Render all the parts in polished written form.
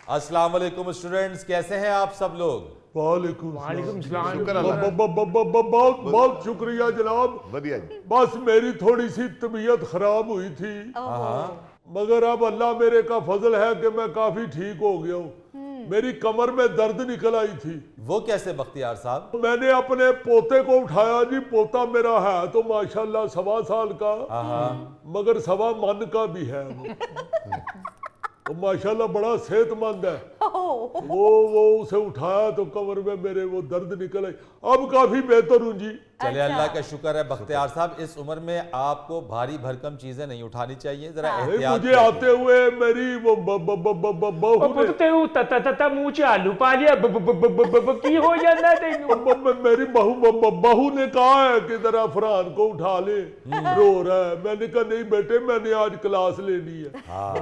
अस्सलाम वालेकुम स्टूडेंट्स, कैसे हैं आप सब लोग? वालेकुम सलाम। बहुत शुक्रिया जनाब। बढ़िया जी। बस मेरी थोड़ी सी तबीयत खराब हुई थी, मगर अब अल्लाह मेरे का फजल है कि मैं काफी ठीक हो गया हूँ। मेरी कमर में दर्द निकल आई थी। वो कैसे बख्तियार साहब? मैंने अपने पोते को उठाया जी। पोता मेरा है तो माशाल्लाह 1.25 साल का, मगर 1.25 मन का भी है वो माशाल्लाह बड़ा सेहतमंद है। वो उसे उठाया तो कमर में मेरे वो दर्द निकल आई। अब काफी बेहतर हूँ जी। चले अल्लाह का शुक्र है बख्तियार साहब, इस उम्र में आपको भारी भरकम चीजें नहीं उठानी चाहिए, जरा एहतियात मुझे आते हुए मेरी वो बहू ने मुंह च आलू पा लिया की हो जाता तेन। मेरी बहू ने कहा है कि जरा फरहान को उठा ले, रो रहा है। मैंने कहा नहीं बेटे, मैंने आज क्लास लेनी है। हाँ,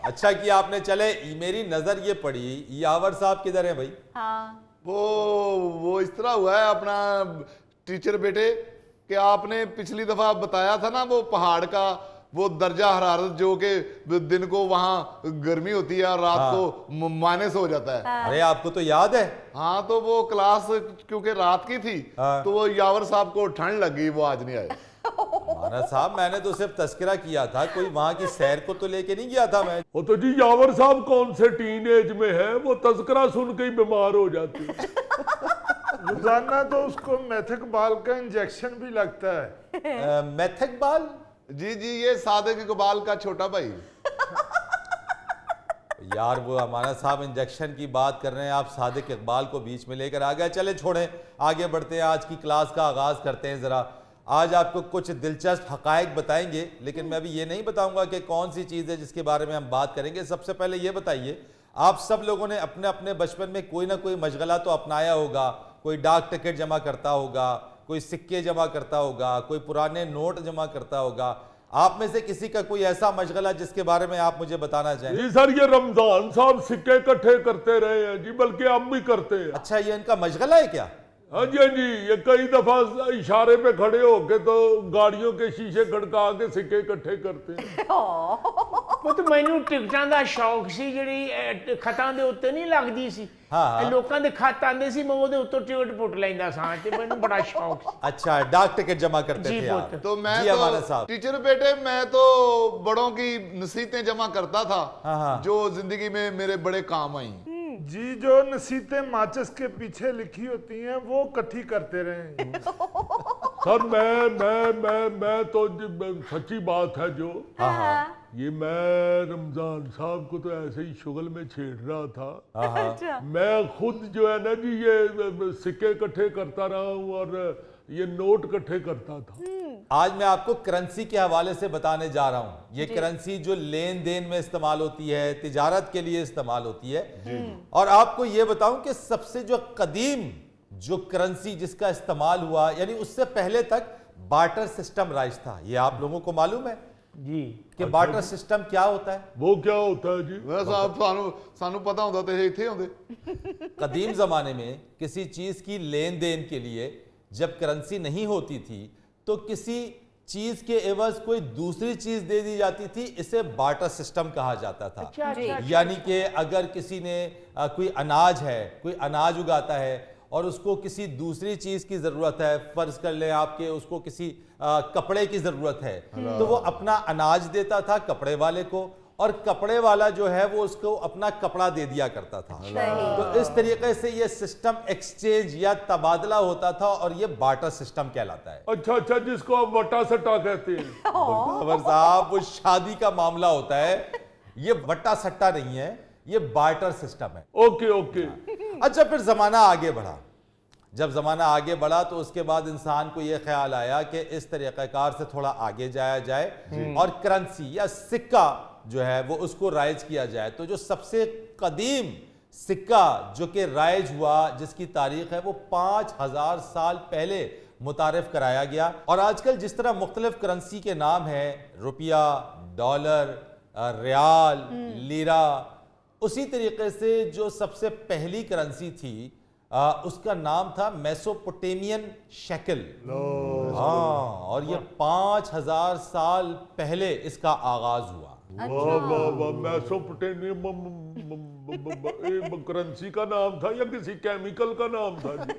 अच्छा किया आपने। चले मेरी नजर ये पड़ी, यावर साहब किधर है भाई? वो इस तरह हुआ है अपना टीचर बेटे कि आपने पिछली दफा बताया था ना वो पहाड़ का वो दर्जा हरारत जो कि दिन को वहां गर्मी होती है और रात को माइनस हो जाता है। अरे आपको तो याद है। हाँ, तो वो क्लास क्योंकि रात की थी तो वो यावर साहब को ठंड लगी, वो आज नहीं आए। माना साहब, मैंने तो सिर्फ तस्करा किया था, कोई वहां की सैर को तो लेके नहीं गया था मैं। वो तो जी यावर साहब कौन से टीन एज में है, वो तस्करा सुन के ही बीमार हो जाती है। रोजाना तो उसको मेथिक बाल का इंजेक्शन भी लगता है। मेथिक बाल? जी, ये सादिक इकबाल का छोटा भाई। यार वो अमाना साहब इंजेक्शन की बात कर रहे हैं, आप सादिक इकबाल को बीच में लेकर आ गए। चले छोड़ें, आगे बढ़ते हैं, आज की क्लास का आगाज करते हैं। जरा आज आपको कुछ दिलचस्प हकायक बताएंगे, लेकिन मैं अभी ये नहीं बताऊंगा कि कौन सी चीज़ है जिसके बारे में हम बात करेंगे। सबसे पहले ये बताइए, आप सब लोगों ने अपने अपने बचपन में कोई ना कोई मशगला तो अपनाया होगा। कोई डाक टिकट जमा करता होगा, कोई सिक्के जमा करता होगा, कोई पुराने नोट जमा करता होगा। आप में से किसी का कोई ऐसा मशगला जिसके बारे में आप मुझे बताना चाहें? जी सर, ये रमजान साहब सिक्के इकट्ठे करते रहे हैं जी, बल्कि अब भी करते हैं। अच्छा, ये इनका मशगला है क्या? हाँ जी, हाँ जी। ये कई दफा इशारे पे खड़े होके तो गाड़ियों के शीशे खड़का के सिक्के इकट्ठे करते हैं। वो तो मैनू टिकटां दा शौक सी, ਜਿਹੜੀ ਖਤਾਂ ਦੇ ਉੱਤੇ ਨਹੀਂ ਲੱਗਦੀ ਸੀ। हाँ। ਲੋਕਾਂ ਦੇ ਖਤ ਆਂਦੇ ਸੀ, ਮੈਂ ਉਹਦੇ ਉੱਤੇ ਟਿਕਟ ਪੁੱਟ ਲੈਂਦਾ ਸਾਂ ਤੇ ਮੈਨੂੰ ਬੜਾ ਸ਼ੌਕ ਸੀ। अच्छा, डाक टिकट जमा करते जी, थे आप? पुत्र। तो मैं जी अमाना साहब। टीचर बेटे मैं तो बड़ों की नसीहतें जमा करता था हाँ। जो जिंदगी में मेरे बड़े काम आई। जी, जो नसीहतें माचिस के पीछे लिखी होती हैं वो इकट्ठी करते रहे। सर मैं तो सच्ची बात है जो ये मैं रमजान साहब को तो ऐसे ही शुगल में छेड़ रहा था। मैं खुद जो है ना जी ये सिक्के इकट्ठे करता रहा हूँ और ये नोट इकट्ठे करता था। आज मैं आपको करेंसी के हवाले से बताने जा रहा हूँ। ये करेंसी जो लेन देन में इस्तेमाल होती है, तिजारत के लिए इस्तेमाल होती है। और आपको ये बताऊं कि सबसे जो कदीम जो करेंसी जिसका इस्तेमाल हुआ, यानी उससे पहले तक बार्टर सिस्टम राइज था। ये आप लोगों को मालूम है जी कि बार्टर सिस्टम क्या होता है? वो क्या होता है जी? सानू पता होता तो इत्थे होंदे। कदीम जमाने में किसी चीज की लेन देन के लिए जब करेंसी नहीं होती थी तो किसी चीज के एवज कोई दूसरी चीज दे दी जाती थी। इसे बार्टर सिस्टम कहा जाता था। यानी कि अगर किसी ने कोई अनाज है, कोई अनाज उगाता है और उसको किसी दूसरी चीज की जरूरत है, फर्ज कर ले आपके उसको किसी कपड़े की जरूरत है, तो वो अपना अनाज देता था कपड़े वाले को, और कपड़े वाला जो है वो उसको अपना कपड़ा दे दिया करता था। तो इस तरीके से ये सिस्टम एक्सचेंज या तबादला होता था और ये बार्टर सिस्टम कहलाता है। अच्छा, जिसको आप वट्टा सट्टा कहते हैं। मुख्तार साहब, वो शादी का मामला होता है, ये वट्टा सट्टा नहीं है, ये बार्टर सिस्टम है। ओके। अच्छा, फिर जमाना आगे बढ़ा। जब जमाना आगे बढ़ा तो उसके बाद इंसान को यह ख्याल आया कि इस तरीक़ाकार से थोड़ा आगे जाया जाए और करेंसी या सिक्का जो है वो उसको राइज किया जाए। तो जो सबसे कदीम सिक्का जो कि राइज हुआ, जिसकी तारीख है वो 5000 साल पहले मुतारिफ कराया गया। और आजकल जिस तरह मुख्तलिफ करेंसी के नाम है, रुपया, डॉलर, रियाल, लीरा, उसी तरीके से जो सबसे पहली करेंसी थी उसका नाम था मेसोपोटेमियन शेकल। हाँ, और ये 5000 साल पहले इसका आगाज हुआ। मेसोपोटेमियन کرنسی کا نام تھا یا کسی کیمیکل کا نام تھا جی؟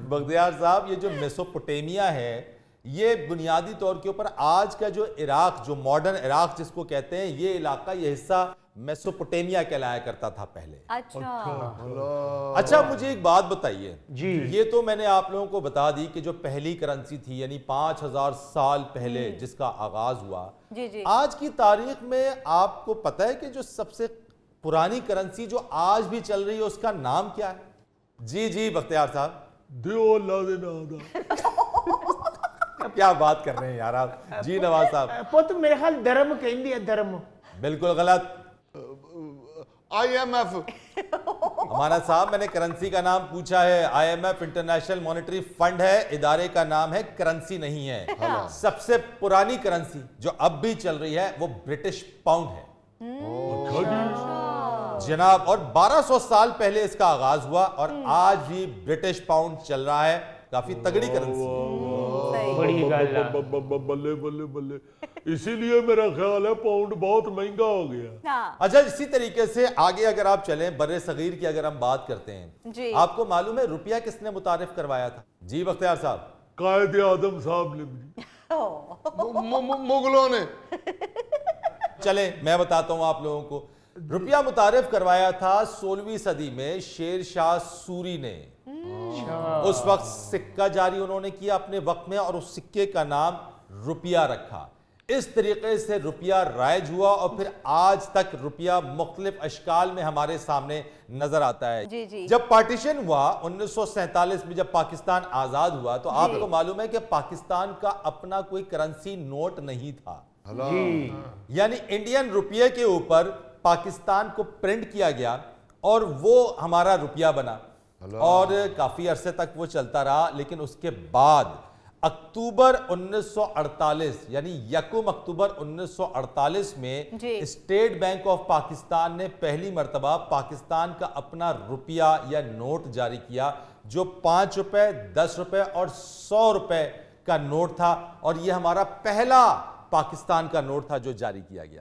بختیار صاحب، یہ جو میسوپوٹیمیا ہے یہ بنیادی طور کے اوپر آج کا جو عراق، جو ماڈرن عراق جس کو کہتے ہیں، یہ علاقہ، یہ حصہ میسوپوٹیمیا کہلایا کرتا تھا پہلے۔ اچھا مجھے ایک بات بتائیے جی، یہ تو میں نے آپ لوگوں کو بتا دی کہ جو پہلی کرنسی تھی یعنی 5000 سال پہلے جس کا آغاز ہوا، آج کی تاریخ میں آپ کو پتہ ہے کہ جو سب سے پرانی کرنسی جو آج بھی چل رہی ہے اس کا نام کیا ہے؟ جی بختیار صاحب، دیو اللہ دے نادا۔ کیا بات کر رہے ہیں یار آپ؟ جی نواز صاحب۔ پوت میرے خیال درم کہندی ہے، درم۔ بالکل غلط۔ IMF۔ ہمارا صاحب میں نے کرنسی کا نام پوچھا ہے، IMF انٹرنیشنل مانیٹری فنڈ ہے، ادارے کا نام ہے، کرنسی نہیں ہے۔ سب سے پرانی کرنسی جو اب بھی چل رہی ہے وہ برٹش پاؤنڈ ہے جناب، اور 1200 سال پہلے اس کا آغاز ہوا اور آج بھی برٹش پاؤنڈ چل رہا ہے، کافی تگڑی کرنسی۔ بلے بلے بلے، اسی لیے میرا خیال ہے پاؤنڈ بہت مہنگا ہو گیا۔ اچھا اسی طریقے سے آگے اگر آپ چلیں، بر صغیر کی اگر ہم بات کرتے ہیں، آپ کو معلوم ہے روپیہ کس نے متعارف کروایا تھا؟ جی بختیار صاحب۔ قائد اعظم صاحب نے جی۔ مغلوں نے۔ چلیں میں بتاتا ہوں آپ لوگوں کو، روپیہ متعارف کروایا تھا 16ویں صدی میں شیر شاہ سوری نے۔ اس وقت سکہ جاری انہوں نے کیا اپنے وقت میں اور اس سکے کا نام روپیہ رکھا۔ اس طریقے سے روپیہ رائج ہوا اور پھر آج تک روپیہ مختلف اشکال میں ہمارے سامنے نظر آتا ہے۔ جب پارٹیشن ہوا 1947 میں، جب پاکستان آزاد ہوا، تو آپ کو معلوم ہے کہ پاکستان کا اپنا کوئی کرنسی نوٹ نہیں تھا، یعنی انڈین روپیے کے اوپر پاکستان کو پرنٹ کیا گیا اور وہ ہمارا روپیہ بنا اور کافی عرصے تک وہ چلتا رہا۔ لیکن اس کے بعد اکتوبر 1948 یعنی 1 اکتوبر 1948 میں اسٹیٹ بینک آف پاکستان نے پہلی مرتبہ پاکستان کا اپنا روپیہ یا نوٹ جاری کیا، جو 5 روپے، 10 روپے اور 100 روپے کا نوٹ تھا، اور یہ ہمارا پہلا پاکستان کا نوٹ تھا جو جاری کیا گیا۔